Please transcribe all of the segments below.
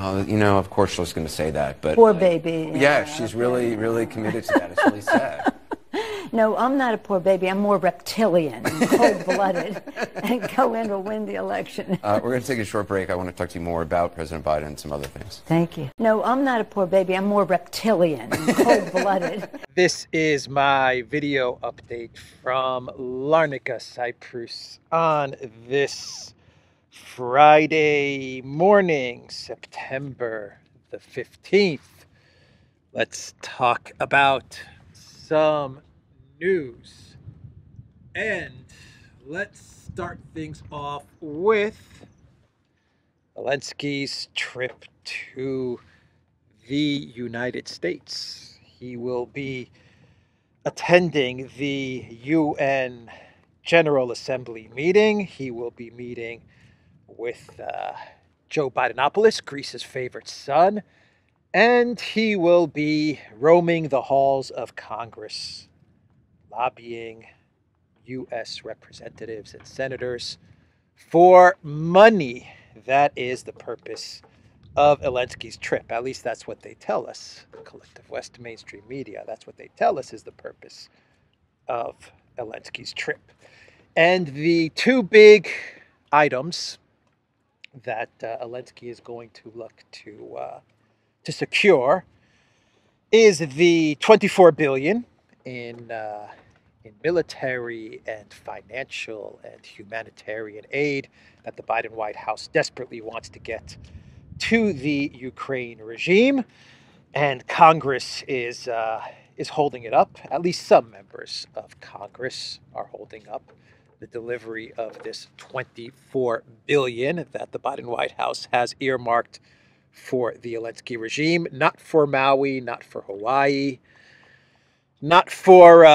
You know, of course she's going to say that, but poor baby. Yeah, she's really, really committed to that. It's really sad. No, I'm not a poor baby. I'm more reptilian and cold-blooded and go in to win the election. We're going to take a short break. I want to talk to you more about President Biden and some other things. Thank you. No, I'm not a poor baby. I'm more reptilian and cold-blooded. This is my video update from Larnaca, Cyprus on this Friday morning, September the 15th. Let's talk about some news. And let's start things off with Elensky's trip to the United States. He will be attending the UN General Assembly meeting. He will be meeting with Joe Bidenopoulos, Greece's favorite son, and he will be roaming the halls of Congress, lobbying U.S. representatives and senators for money. That is the purpose of Elensky's trip. At least that's what they tell us. The collective West mainstream media, that's what they tell us is the purpose of Elensky's trip. And the two big items that Elensky is going to look to secure is the $24 billion in military and financial and humanitarian aid that the Biden White House desperately wants to get to the Ukraine regime, and Congress is holding it up. At least some members of Congress are holding up the delivery of this $24 billion that the Biden White House has earmarked for the Elensky regime, not for Maui, not for Hawaii, not for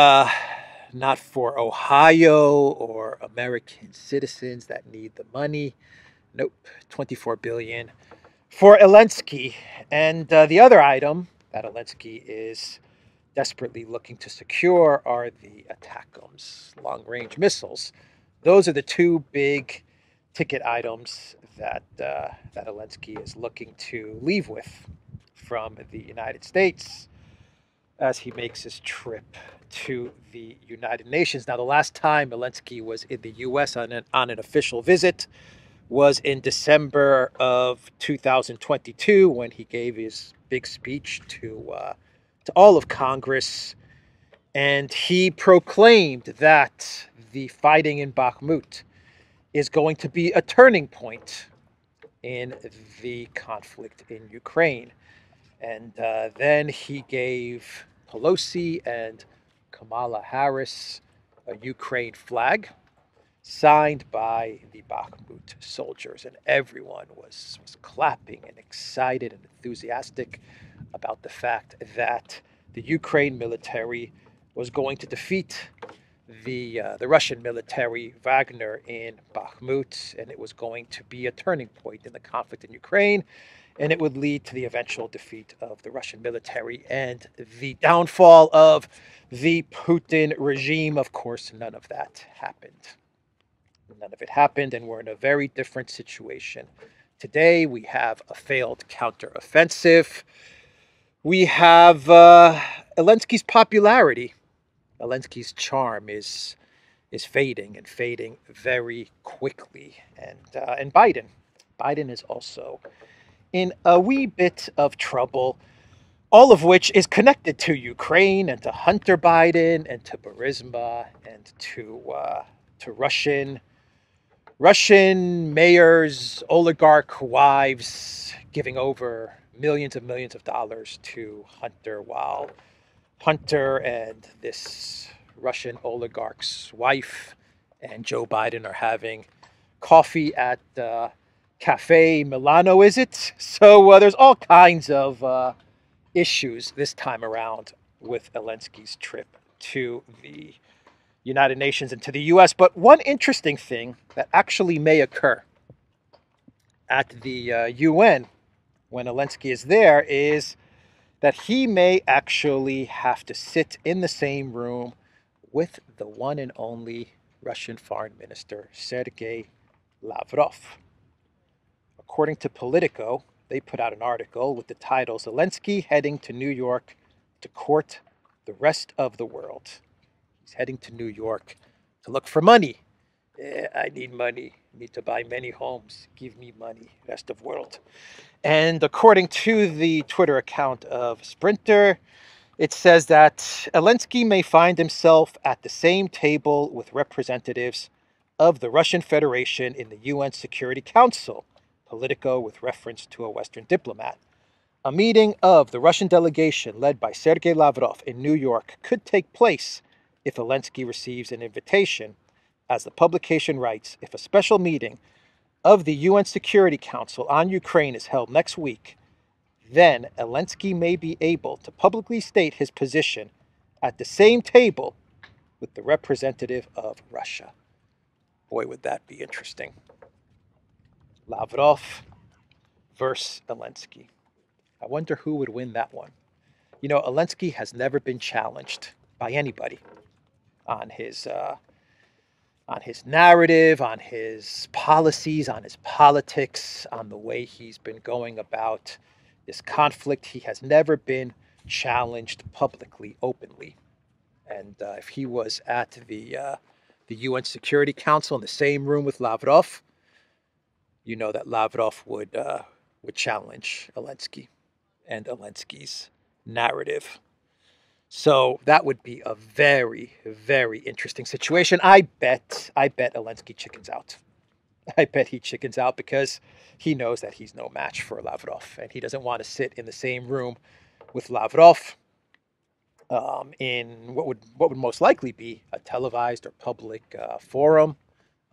Ohio or American citizens that need the money. Nope, $24 billion for Elensky. And the other item that Elensky is desperately looking to secure are the ATACMS long-range missiles. Those are the two big ticket items that Elensky is looking to leave with from the United States as he makes his trip to the United Nations. Now, the last time Elensky was in the U.S. on an official visit was in December of 2022 when he gave his big speech to all of Congress, and he proclaimed that the fighting in Bakhmut is going to be a turning point in the conflict in Ukraine. And then he gave Pelosi and Kamala Harris a Ukraine flag signed by the Bakhmut soldiers, and everyone was clapping and excited and enthusiastic about the fact that the Ukraine military was going to defeat the Russian military, Wagner, in Bakhmut, and it was going to be a turning point in the conflict in Ukraine, and it would lead to the eventual defeat of the Russian military and the downfall of the Putin regime. Of course, none of that happened. None of it happened, and we're in a very different situation. Today, we have a failed counteroffensive. We have Elensky's popularity. Elensky's charm is fading and fading very quickly. And Biden is also in a wee bit of trouble, all of which is connected to Ukraine and to Hunter Biden and to Burisma and to Russian mayors, oligarch wives giving over millions and millions of dollars to Hunter, while Hunter and this Russian oligarch's wife and Joe Biden are having coffee at Cafe Milano, is it? So there's all kinds of issues this time around with Elensky's trip to the United Nations and to the U.S. But one interesting thing that actually may occur at the UN when Elensky is there is that he may actually have to sit in the same room with the one and only Russian Foreign Minister, Sergei Lavrov. According to Politico, they put out an article with the title, Zelensky heading to New York to court the rest of the world. He's heading to New York to look for money. I need money. I need to buy many homes. Give me money. Rest of world. And according to the Twitter account of Sprinter, it says that Elensky may find himself at the same table with representatives of the Russian Federation in the UN Security Council, Politico with reference to a Western diplomat. A meeting of the Russian delegation led by Sergei Lavrov in New York could take place if Elensky receives an invitation. As the publication writes, if a special meeting of the UN Security Council on Ukraine is held next week, then Elensky may be able to publicly state his position at the same table with the representative of Russia. Boy, would that be interesting. Lavrov versus Elensky. I wonder who would win that one. You know, Elensky has never been challenged by anybody on his narrative, on his policies, on his politics, on the way he's been going about this conflict. He has never been challenged publicly, openly. And if he was at the UN Security Council in the same room with Lavrov, you know that Lavrov would challenge Elensky and Elensky's narrative. So that would be a very, very interesting situation. I bet Elensky chickens out. I bet he chickens out because he knows that he's no match for Lavrov, and he doesn't want to sit in the same room with Lavrov in what would most likely be a televised or public forum,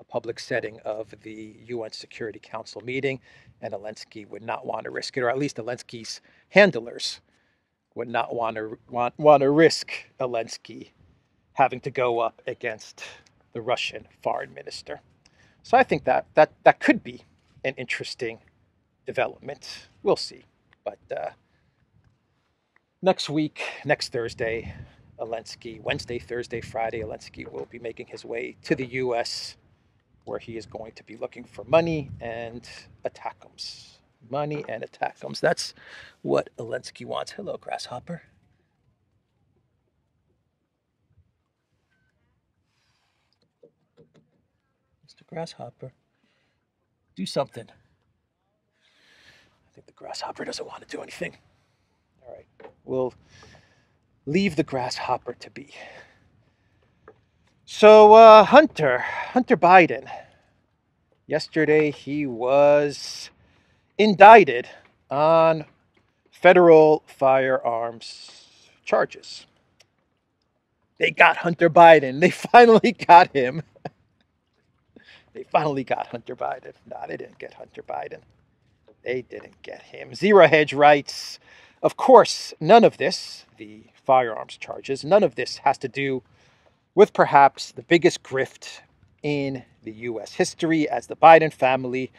a public setting of the UN Security Council meeting, and Elensky would not want to risk it, or at least Elensky's handlers would not want to risk Elensky having to go up against the Russian foreign minister. So I think that could be an interesting development. We'll see. But next week, next Thursday, Elensky, Wednesday, Thursday, Friday, Elensky will be making his way to the U.S., where he is going to be looking for money and ATACMS. Money and ATACMS. That's what Elensky wants. Hello, grasshopper. Mr. Grasshopper, do something. I think the grasshopper doesn't want to do anything. All right, we'll leave the grasshopper to be. So Hunter Biden, yesterday he was indicted on federal firearms charges. They got Hunter Biden. They finally got him. They finally got Hunter Biden. No, they didn't get Hunter Biden. They didn't get him. Zero Hedge writes, of course, none of this, the firearms charges, none of this has to do with perhaps the biggest grift in the U.S. history, as the Biden family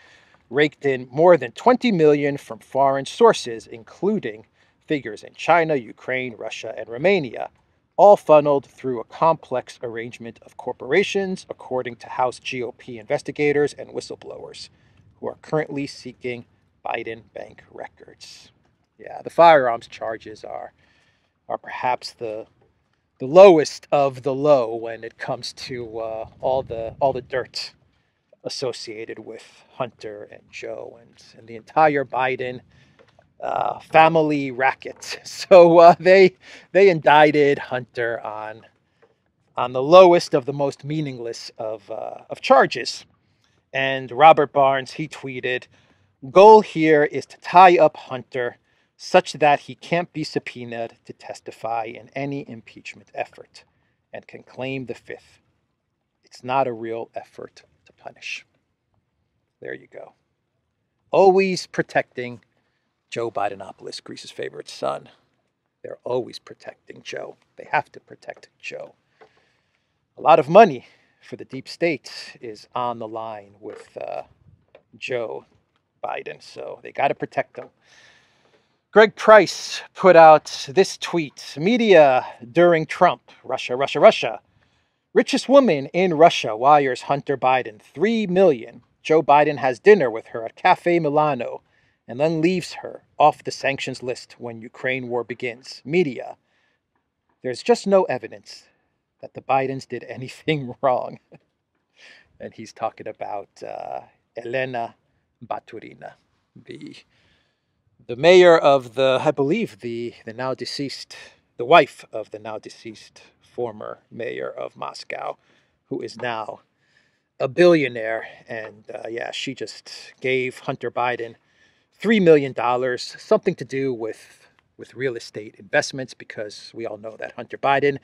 raked in more than $20 million from foreign sources, including figures in China, Ukraine, Russia, and Romania, all funneled through a complex arrangement of corporations, according to House GOP investigators and whistleblowers, who are currently seeking Biden bank records. Yeah, the firearms charges are perhaps the lowest of the low when it comes to all the dirt associated with Hunter and Joe and the entire Biden family racket. So they indicted Hunter on the lowest of the most meaningless of charges. And Robert Barnes, he tweeted, "Goal here is to tie up Hunter such that he can't be subpoenaed to testify in any impeachment effort and can claim the fifth. It's not a real effort to punish." There you go. Always protecting Joe Bidenopoulos, Greece's favorite son. They're always protecting Joe. They have to protect Joe. A lot of money for the deep state is on the line with Joe Biden, so they got to protect him. Greg Price put out this tweet. Media during Trump. Russia, Russia, Russia. Richest woman in Russia wires Hunter Biden $3 million. Joe Biden has dinner with her at Cafe Milano and then leaves her off the sanctions list when Ukraine war begins. Media, there's just no evidence that the Bidens did anything wrong. And he's talking about Elena Baturina, the mayor of the, I believe, the now deceased, the wife of the now deceased former mayor of Moscow, who is now a billionaire. And yeah, she just gave Hunter Biden $3 million, something to do with real estate investments, because we all know that Hunter Biden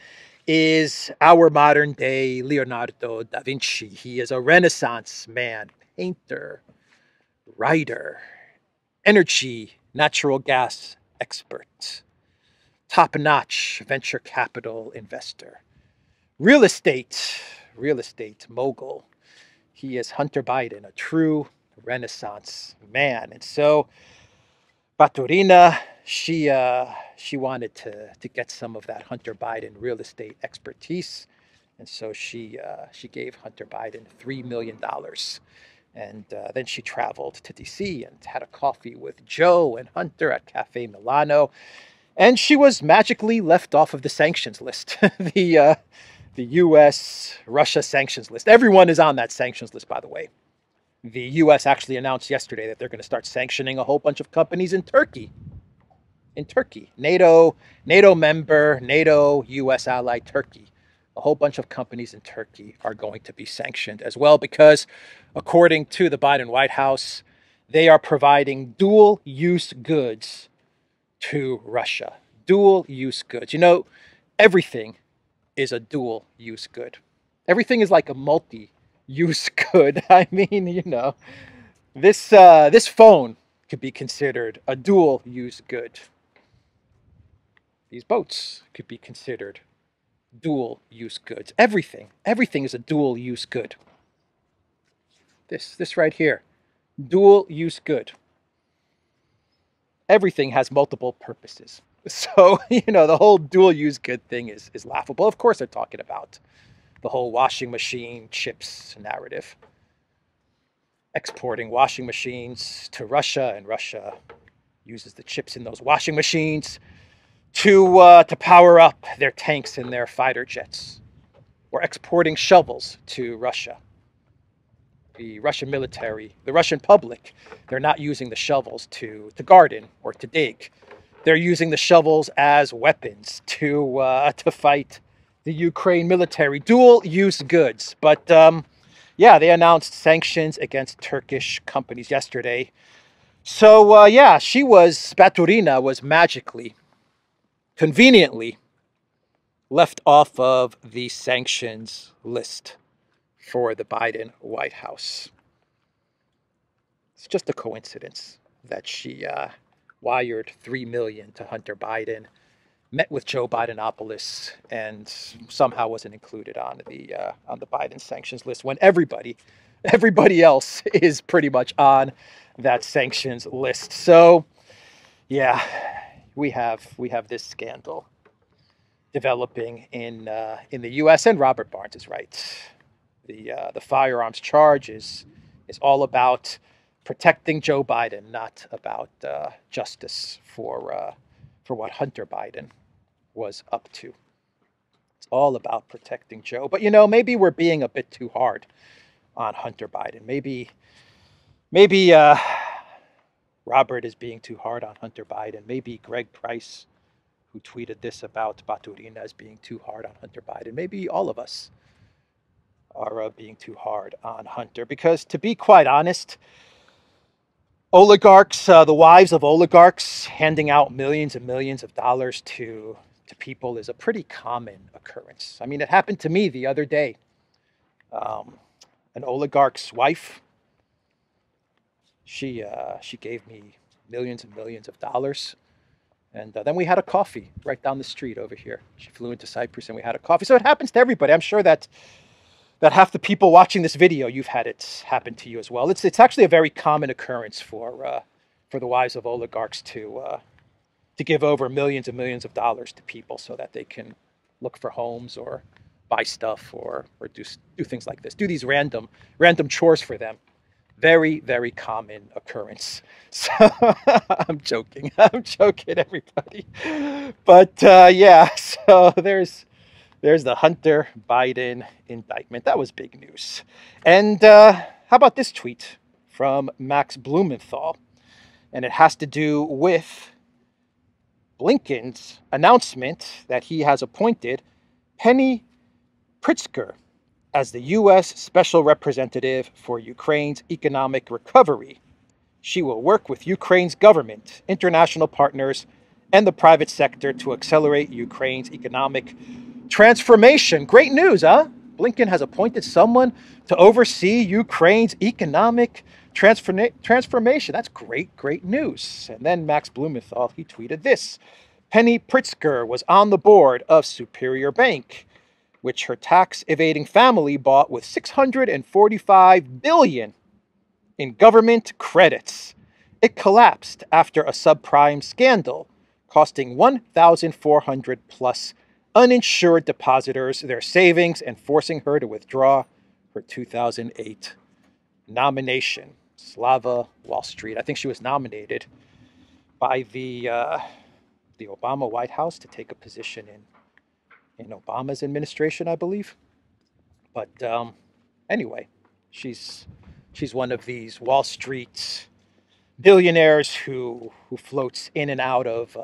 is our modern day Leonardo da Vinci. He is a Renaissance man, painter, writer, energy, natural gas expert, top-notch venture capital investor, real estate mogul. He is Hunter Biden, a true Renaissance man. And so Baturina, she wanted to get some of that Hunter Biden real estate expertise, and so she gave Hunter Biden $3 million. And then she traveled to D.C. and had a coffee with Joe and Hunter at Cafe Milano. And she was magically left off of the sanctions list, the U.S.-Russia sanctions list. Everyone is on that sanctions list, by the way. The U.S. actually announced yesterday that they're going to start sanctioning a whole bunch of companies in Turkey. NATO member, NATO U.S. ally Turkey. A whole bunch of companies in Turkey are going to be sanctioned as well because, according to the Biden White House, they are providing dual-use goods to Russia. Dual-use goods. You know, everything is a dual-use good. Everything is like a multi-use good. I mean, you know, this phone could be considered a dual-use good. These boats could be considered dual-use goods. Everything is a dual-use good. This right here, dual-use good. Everything has multiple purposes. So, you know, the whole dual-use good thing is laughable. Of course, they're talking about the whole washing machine chips narrative. Exporting washing machines to Russia, and Russia uses the chips in those washing machines to power up their tanks and their fighter jets. Or exporting shovels to Russia. The Russian military, the Russian public, they're not using the shovels to garden or to dig. They're using the shovels as weapons to fight the Ukraine military. Dual-use goods. But yeah, they announced sanctions against Turkish companies yesterday. So yeah, Baturina was magically, conveniently left off of the sanctions list for the Biden White House. It's just a coincidence that she wired $3 million to Hunter Biden, met with Joe Bidenopoulos, and somehow wasn't included on the Biden sanctions list when everybody else is pretty much on that sanctions list. So, yeah, we have this scandal developing in the U.S. and Robert Barnes is right. The firearms charge is all about protecting Joe Biden, not about justice for what Hunter Biden was up to. It's all about protecting Joe. But, you know, maybe we're being a bit too hard on Hunter Biden. Maybe Robert is being too hard on Hunter Biden. Maybe Greg Price, who tweeted this about Baturina, is being too hard on Hunter Biden. Maybe all of us are being too hard on Hunter. Because, to be quite honest, oligarchs, the wives of oligarchs handing out millions and millions of dollars to people is a pretty common occurrence. I mean, it happened to me the other day. An oligarch's wife, she gave me millions and millions of dollars. And then we had a coffee right down the street over here. She flew into Cyprus and we had a coffee. So it happens to everybody. I'm sure that half the people watching this video, you've had it happen to you as well. It's actually a very common occurrence for the wives of oligarchs to give over millions and millions of dollars to people so that they can look for homes or buy stuff or do things like this. Do these random chores for them Very, very common occurrence. So I'm joking. I'm joking, everybody. But yeah, so there's the Hunter Biden indictment. That was big news. And how about this tweet from Max Blumenthal? And it has to do with Blinken's announcement that he has appointed Penny Pritzker as the U.S. Special Representative for Ukraine's economic recovery. She will work with Ukraine's government, international partners, and the private sector to accelerate Ukraine's economic transformation. Great news, huh? Blinken has appointed someone to oversee Ukraine's economic transformation. That's great, great news. And then Max Blumenthal, he tweeted this. Penny Pritzker was on the board of Superior Bank, which her tax-evading family bought with $645 billion in government credits. It collapsed after a subprime scandal, costing 1,400 plus uninsured depositors their savings and forcing her to withdraw her 2008 nomination. Slava Wall Street. I think she was nominated by the Obama White House to take a position in Obama's administration, I believe. But anyway, she's one of these Wall Street billionaires who floats in and out of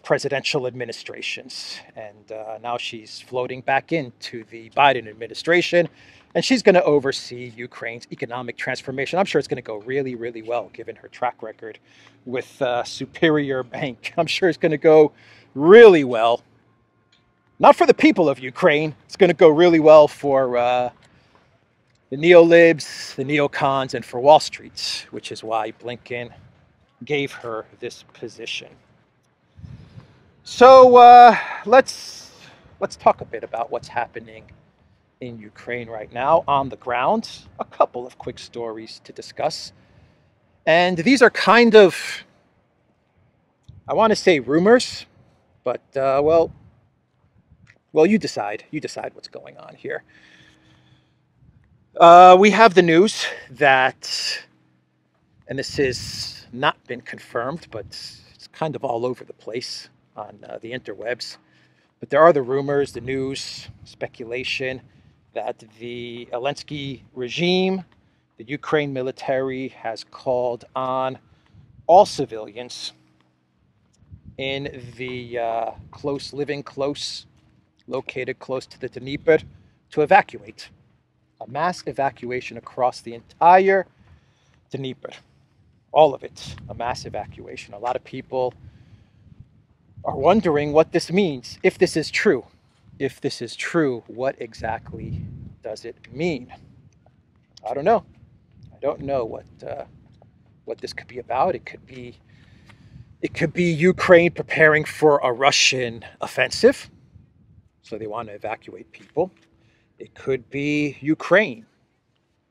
presidential administrations, and now she's floating back into the Biden administration, and she's going to oversee Ukraine's economic transformation. I'm sure it's going to go really, really well, given her track record with Superior Bank. I'm sure it's going to go really well. Not for the people of Ukraine. It's going to go really well for the neolibs, the neocons, and for Wall Street, which is why Blinken gave her this position. So let's talk a bit about what's happening in Ukraine right now on the ground. A couple of quick stories to discuss. And these are kind of, I want to say rumors, but well, you decide. You decide what's going on here. We have the news that, and this has not been confirmed, but it's kind of all over the place on the interwebs. But there are the rumors, the news, speculation that the Elensky regime, the Ukraine military, has called on all civilians in the located close to the Dnieper, to evacuate. A mass evacuation across the entire Dnieper. All of it, a mass evacuation. A lot of people are wondering what this means, if this is true. If this is true, what exactly does it mean? I don't know. I don't know what this could be about. It could be Ukraine preparing for a Russian offensive, so they want to evacuate people. It could be Ukraine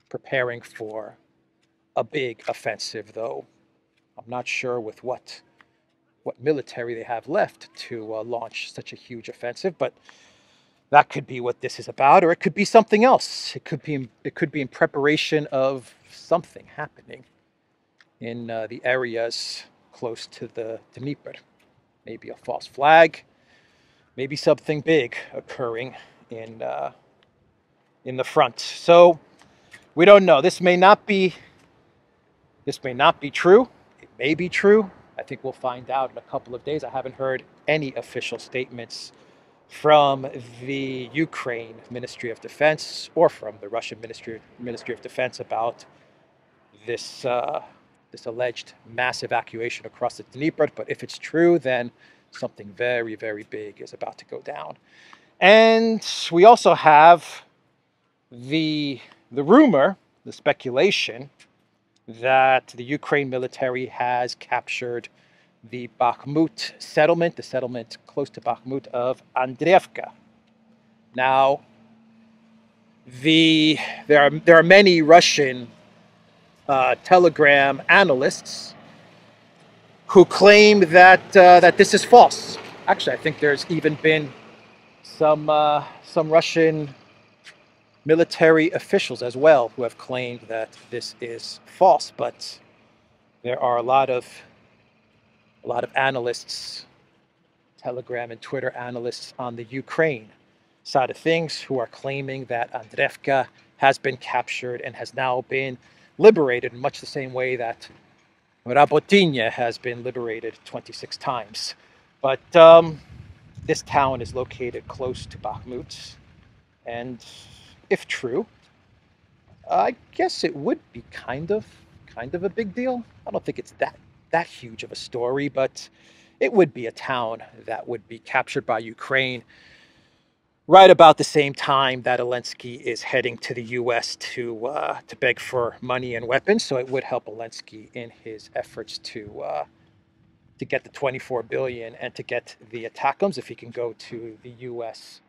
preparing for a big offensive, though I'm not sure with what military they have left to launch such a huge offensive, but that could be what this is about, or it could be something else. It could be in preparation of something happening in the areas close to the Dnieper. Maybe a false flag, maybe something big occurring in the front. So we don't know. This may not be true. It may be true. I think we'll find out in a couple of days. I haven't heard any official statements from the Ukraine Ministry of Defense or from the Russian Ministry of Defense about this alleged mass evacuation across the Dnieper. But if it's true, then something very, very big is about to go down. And we also have the rumor, the speculation, that the Ukraine military has captured the Bakhmut settlement, the settlement close to Bakhmut of Andreevka. Now, there are many Russian Telegram analysts who claim that this is false. Actually, I think there's even been some Russian military officials as well who have claimed that this is false. But there are a lot of analysts, Telegram and Twitter analysts on the Ukraine side of things who are claiming that Andreevka has been captured and has now been liberated in much the same way that Rabotinya has been liberated 26 times. But this town is located close to Bakhmut, and if true, I guess it would be kind of a big deal. I don't think it's that huge of a story, but it would be a town that would be captured by Ukraine right about the same time that Elensky is heading to the U.S. to beg for money and weapons. So it would help Elensky in his efforts to get the 24 billion and to get the ATACMS if he can go to the U.S.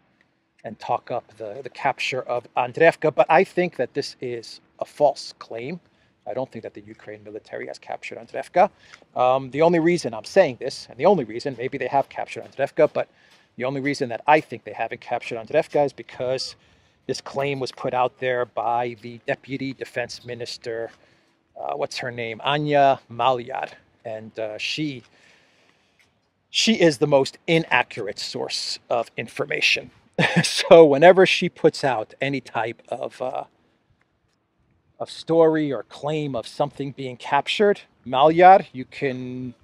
and talk up the capture of Andreevka. But I think that this is a false claim. I don't think that the Ukraine military has captured Andreevka. The only reason I'm saying this, and the only reason, maybe they have captured Andreevka, but the only reason that I think they haven't captured Andreevka is because this claim was put out there by the Deputy Defense Minister, what's her name, Anya Malyar, and she is the most inaccurate source of information. So whenever she puts out any type of story or claim of something being captured, Malyar, you can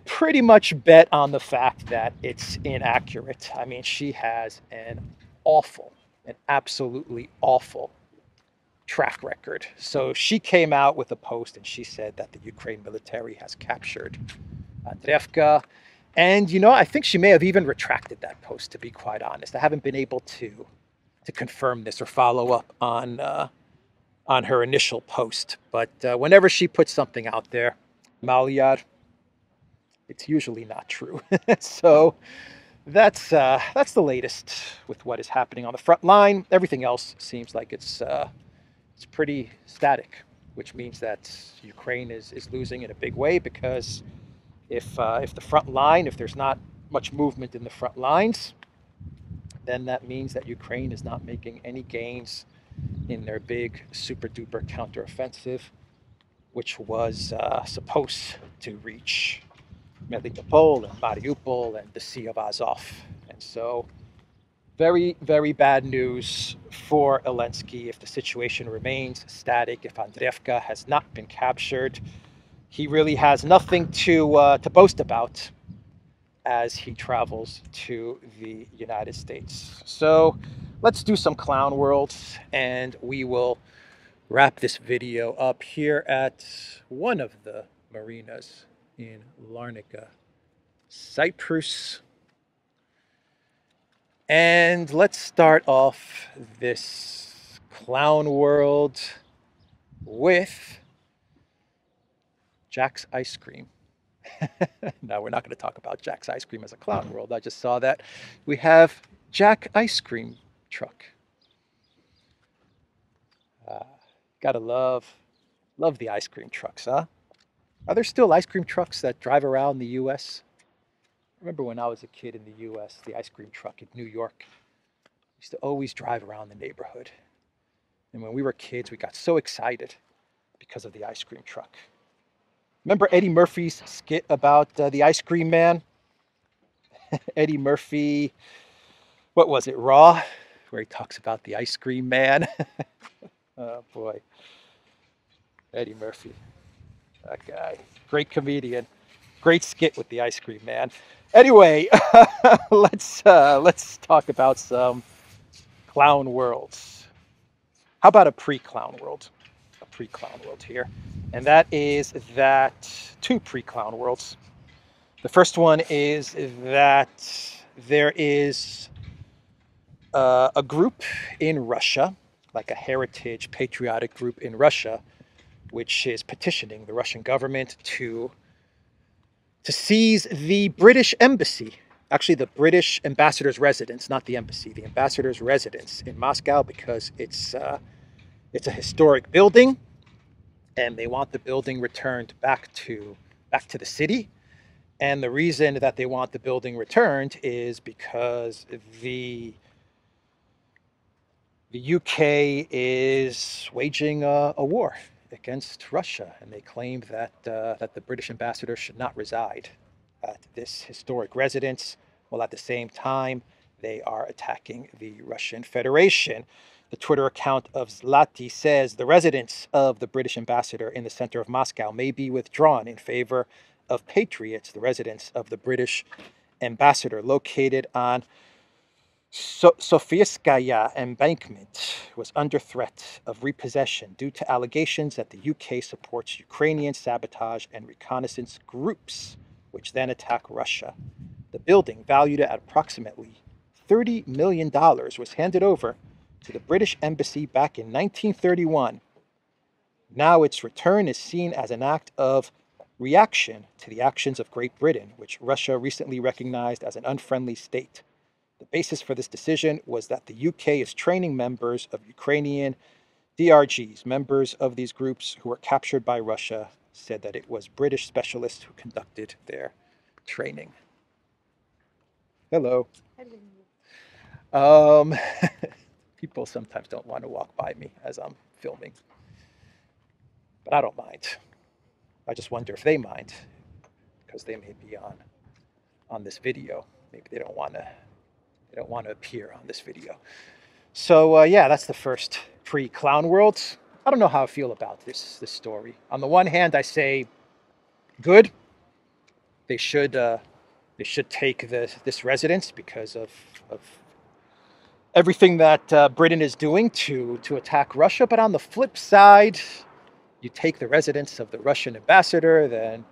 pretty much bet on the fact that it's inaccurate. I mean, she has an absolutely awful track record. So she came out with a post and she said that the Ukraine military has captured Andreevka. And, you know, I think she may have even retracted that post, to be quite honest. I haven't been able to confirm this or follow up on her initial post. But whenever she puts something out there, Malyar, it's usually not true. So that's the latest with what is happening on the front line. Everything else seems like it's pretty static, which means that Ukraine is losing in a big way, because if the front line, if there's not much movement in the front lines, then that means that Ukraine is not making any gains in their big super duper counteroffensive, which was supposed to reach Melitopol and Mariupol and the Sea of Azov. And so very, very bad news for Elensky if the situation remains static, if Andreevka has not been captured. He really has nothing to boast about as he travels to the United States. So let's do some clown worlds, and we will wrap this video up here at one of the marinas in Larnaca, Cyprus. And let's start off this clown world with Jack's Ice Cream. No, we're not going to talk about Jack's Ice Cream as a clown world. I just saw that. We have Jack Ice Cream truck. Gotta love the ice cream trucks, huh? Are there still ice cream trucks that drive around the U.S.? I remember when I was a kid in the U.S., the ice cream truck in New York used to always drive around the neighborhood. And when we were kids, we got so excited because of the ice cream truck. Remember Eddie Murphy's skit about the ice cream man? Eddie Murphy, what was it, Raw? Where he talks about the ice cream man. Oh boy. Eddie Murphy. That guy. Great comedian. Great skit with the ice cream man. Anyway, let's talk about some clown worlds. How about a pre-clown world? A pre-clown world here. And that is that two pre-clown worlds. The first one is that there is a group in Russia, like a heritage patriotic group in Russia, which is petitioning the Russian government to seize the British embassy, actually the British ambassador's residence, not the embassy, the ambassador's residence in Moscow, because it's a historic building, and they want the building returned back to the city. And the reason that they want the building returned is because the The UK is waging a war against Russia, and they claim that that the British ambassador should not reside at this historic residence, while at the same time they are attacking the Russian Federation. The Twitter account of Zlati says the residence of the British ambassador in the center of Moscow may be withdrawn in favor of Patriots. The residence of the British ambassador, located on Sofieskaya embankment, was under threat of repossession due to allegations that the UK supports Ukrainian sabotage and reconnaissance groups, which then attack Russia. The building, valued at approximately $30 million, was handed over to the British Embassy back in 1931. Now its return is seen as an act of reaction to the actions of Great Britain, which Russia recently recognized as an unfriendly state. The basis for this decision was that the UK is training members of Ukrainian DRGs. Members of these groups who were captured by Russia said that it was British specialists who conducted their training. Hello. People sometimes don't want to walk by me as I'm filming, but I don't mind. I just wonder if they mind, because they may be on this video. Maybe they don't want to appear on this video. So yeah, that's the first pre-Clown World. I don't know how I feel about this story. On the one hand, I say good. They should take this residence because of everything that Britain is doing to attack Russia. But on the flip side, you take the residence of the Russian ambassador, then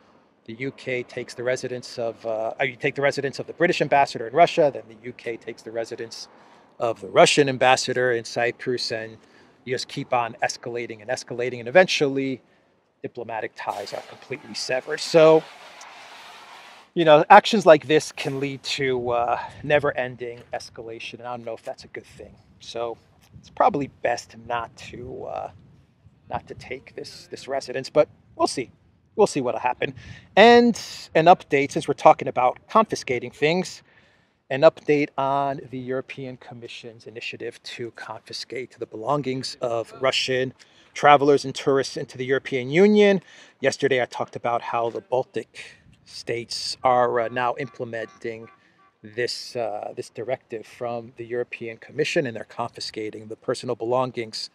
the UK takes the residence of, you take the residence of the British ambassador in Russia, then the UK takes the residence of the Russian ambassador in Cyprus, and you just keep on escalating and escalating, and eventually diplomatic ties are completely severed. So, actions like this can lead to never-ending escalation, and I don't know if that's a good thing. So it's probably best not to take this residence, but we'll see. We'll see what'll happen. And an update, since we're talking about confiscating things, an update on the European Commission's initiative to confiscate the belongings of Russian travelers and tourists into the European Union. Yesterday, I talked about how the Baltic states are now implementing this directive from the European Commission, and they're confiscating the personal belongings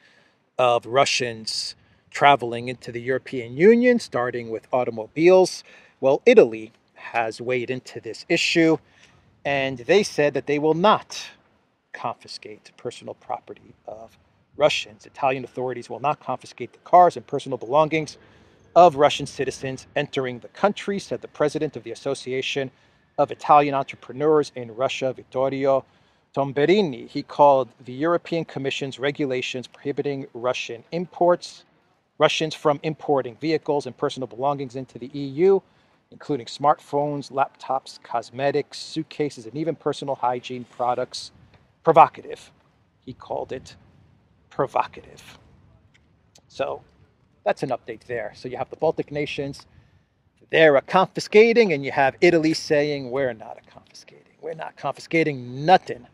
of Russians traveling into the European Union, starting with automobiles. Well, Italy has weighed into this issue, and they said that they will not confiscate personal property of Russians. Italian authorities will not confiscate the cars and personal belongings of Russian citizens entering the country, said the president of the Association of Italian Entrepreneurs in Russia, Vittorio Tomberini. He called the European Commission's regulations prohibiting Russians from importing vehicles and personal belongings into the EU, including smartphones, laptops, cosmetics, suitcases, and even personal hygiene products, provocative. He called it provocative. So that's an update there. So you have the Baltic nations, they're confiscating, and you have Italy saying, we're not confiscating. We're not confiscating nothing.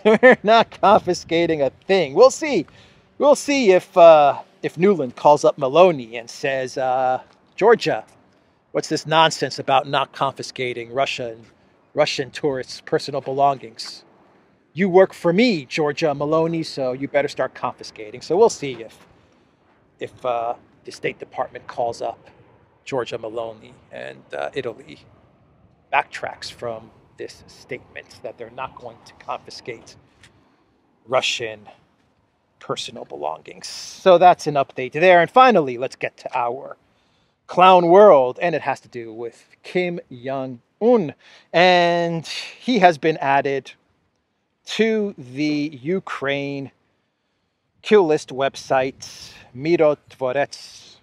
We're not confiscating a thing. We'll see. We'll see if Nuland calls up Maloney and says, Georgia, what's this nonsense about not confiscating Russian tourists' personal belongings? You work for me, Georgia Maloney, so you better start confiscating. So we'll see if the State Department calls up Georgia Maloney and Italy backtracks from this statement that they're not going to confiscate Russian personal belongings. So that's an update there. And finally, let's get to our clown world, and it has to do with Kim Jong Un. And he has been added to the Ukraine kill list website, Mirotvorets,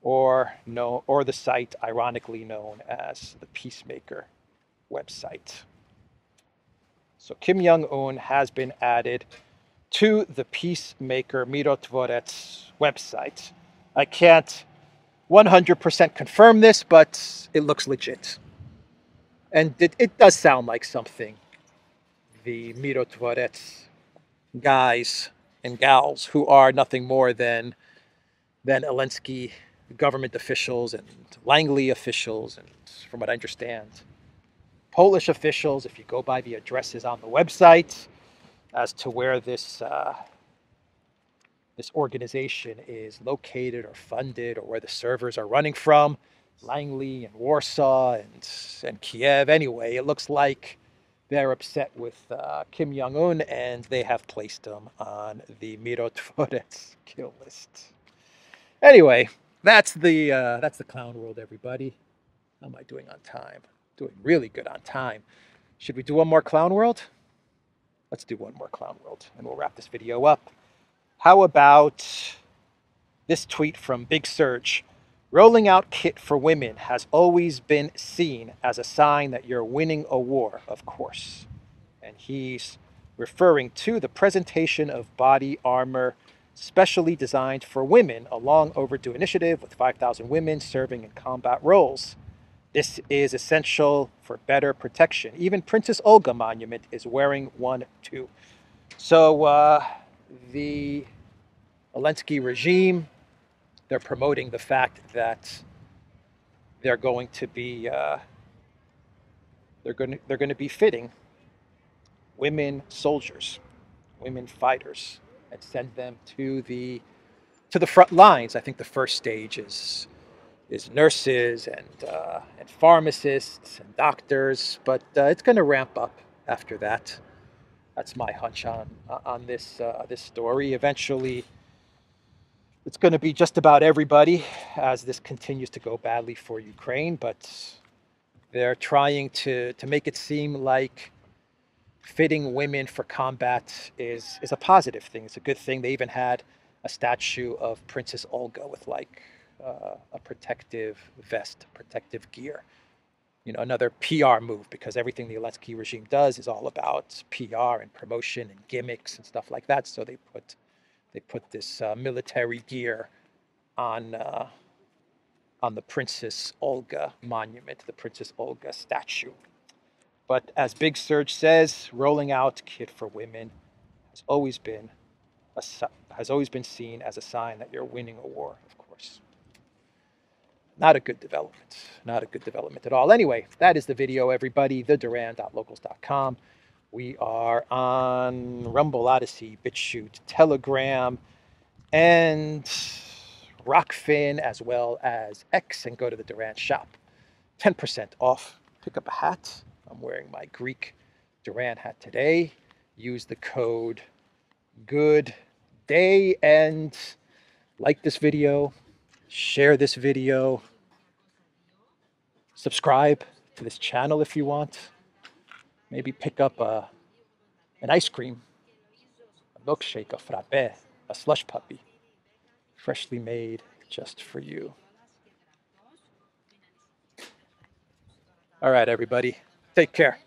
or the site ironically known as the Peacemaker website. So Kim Jong Un has been added to the Peacemaker Mirotvorets website. I can't 100% confirm this, but it looks legit. And it does sound like something the Mirotvorets guys and gals who are nothing more than Elensky government officials and Langley officials, and from what I understand, Polish officials, if you go by the addresses on the website as to where this organization is located or funded or where the servers are running from, Langley and Warsaw and Kiev. Anyway, it looks like they're upset with Kim Jong Un, and they have placed him on the Mirotvorets kill list. Anyway, that's the clown world, everybody. How am I doing on time? Doing really good on time. Should we do one more clown world? Let's do one more clown world, and we'll wrap this video up. How about this tweet from Big Surge? Rolling out kit for women has always been seen as a sign that you're winning a war, of course. And he's referring to the presentation of body armor specially designed for women, a long overdue initiative with 5,000 women serving in combat roles. This is essential for better protection. Even Princess Olga Monument is wearing one too. So the Elensky regime, they're promoting the fact that they're going to be they're going to be fitting women soldiers, women fighters, and send them to the front lines. I think the first stage is nurses and pharmacists and doctors, but it's going to ramp up after that. That's my hunch on this story. Eventually, it's going to be just about everybody as this continues to go badly for Ukraine, but they're trying to make it seem like fitting women for combat is a positive thing. It's a good thing. They even had a statue of Princess Olga with like a protective vest, protective gear. You know, another PR move, because everything the Elensky regime does is all about PR and promotion and gimmicks and stuff like that. So they put this military gear on the Princess Olga monument, the Princess Olga statue. But as Big Surge says, rolling out kit for women has always been seen as a sign that you're winning a war, of course. Not a good development. Not a good development at all. Anyway, that is the video, everybody. TheDuran.locals.com. We are on Rumble, ODYSEE, BitChute, Telegram, and Rockfin, as well as X, and go to the Duran shop. 10% off. Pick up a hat. I'm wearing my Greek Duran hat today. Use the code GOODDAY and like this video, share this video, subscribe to this channel if you want. Maybe pick up an ice cream, a milkshake, a frappe, a slush puppy, freshly made just for you. All right, everybody, take care.